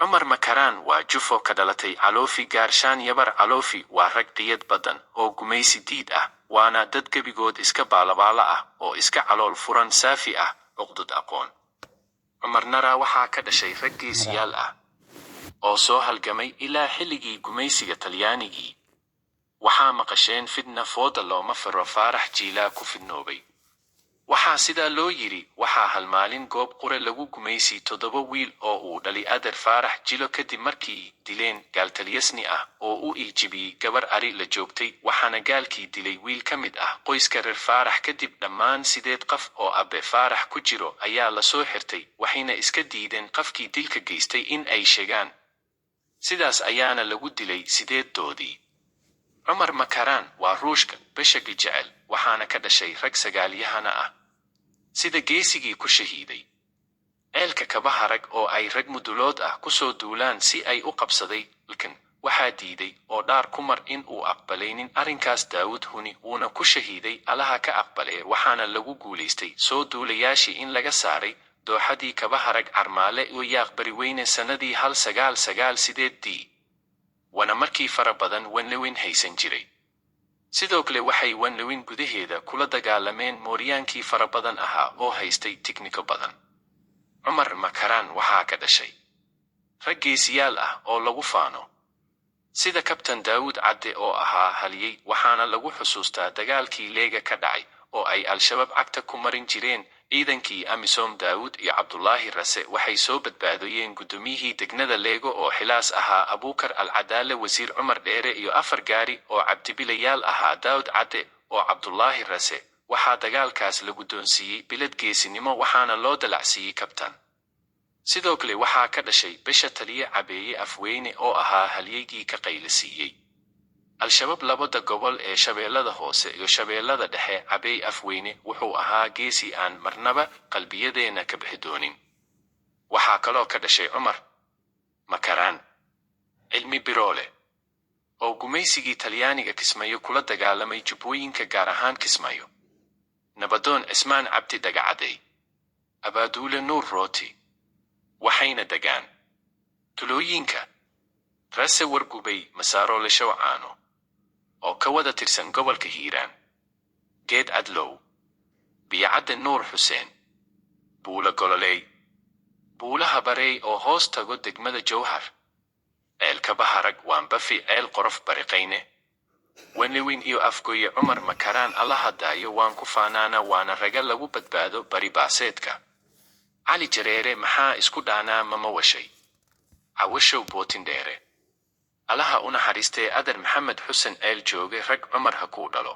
cumar makaraan waa jufo ka dhalatay caloofi gaarshaan yabar caloofi waa rag qiyad badan oo gumaysi diid ah waana dad gebigood iska baalabaala ah oo iska calool furan saafi ah cuqdud aqoon cumar nara waxaa ka dhashay rag geesiyaal ah oo soo halgamay ilaa xilligii gumaysiga talyaanigii waxaa maqasheen fidna fooda looma firo faarax jiilaa ku fidnoobay waxaa sidaa loo yidhi waxaa hal maalin goob qure lagu gumaysi 7 wiil oo uu dhali adeer faarax jilo kadib markii dileen gaal talyasni ah oo u iijibiyey gabar ari la joogtay waxaana gaalkii dilay wiil ka mid ah qoyska reer faarax kadib dhammaan 8 qof oo abbe faarax ku jiro ayaa la soo xirtay waxayna iska diideen qofkii dilka geystay in ay sheegaan sidaas ayaana lagu dilay 8doodii cumar makaraan waa ruushka bashagi jecel waxaana ka dhashay rag sagaalyahana ah sida geesigii ku shahiiday ceelka kabaha rag oo ay rag mudulood ah ku soo duulaan si ay u qabsaday laakiin waxaa diiday oo dhaar ku mar in uu aqbalaynin arrinkaas daawud huni uuna ku shahiiday allaha ka aqbalee waxaana lagu guulaystay soo duulayaashii in laga saaray dooxadii kabaha rag carmaale oo yaaqbari weyne sannadii 1998 wana markii fara badan wanlawin haysan jiray sidoo kale waxay wanlawin gudaheeda kula dagaalameen mooryaankii fara badan ahaa oo haystay tikniko badan cumar makaraan waxaa ka dhashay rag geesiyaal ah oo lagu faano sida kabtan daawud cadde oo ahaa haliyey waxaana lagu xusuustaa dagaalkii leega ka dhacay oo ay al-shabaab cagta ku marin jireen ciidankii amisom daawud iyo cabdullaahi rase waxay soo badbaadiyeen gudoomiyihii degnada leego oo xilaas ahaa abuukar al-cadaale wasiir cumar dheere iyo 4 gaari oo cabdibilayaal ahaa daawud cadde oo cabdullaahi rase waxaa dagaalkaas la guddoonsiiyey bilad geesinimo waxaana loo dalacsiiyey kabtan sidoo kale waxaa ka dhashay bisha taliye cabeeye afweyne oo ahaa halyeygii ka qaylisiiyey al-shabaab labada gobol ee shabeellada hoose iyo shabeellada dhexe cabeey afweyne wuxuu ahaa geesi aan marnaba qalbiyadeena ka bixi doonin waxaa kaloo ka dhashay cumar makaraan cilmi biroole oo gumaysigii talyaaniga kismayo kula dagaalamay jubbooyinka gaar ahaan kismayo nabadoon cismaan cabdi dhagacadey abaaduule nuur rooti waxayna degaan tulooyinka rase wargubay masaarole shawcaano oo ka wada tirsan gobolka hiiraan geed adlow biyacadde nuur xuseen buula gololey buulaha barey oo hoos tago degmada jowhar ceelka baharag waan bafi ceel qorof bariqayne wanlawin iyo afgoye cumar makaraan allaha daayo waan ku faanaana waana raga lagu badbaado bari baaseedka cali jareere maxaa isku dhaanaa mama washay cawashow bootin dheere allaha u naxariistee adeer maxamed xuseen ceel jooge rag cumar ha kuu dhalo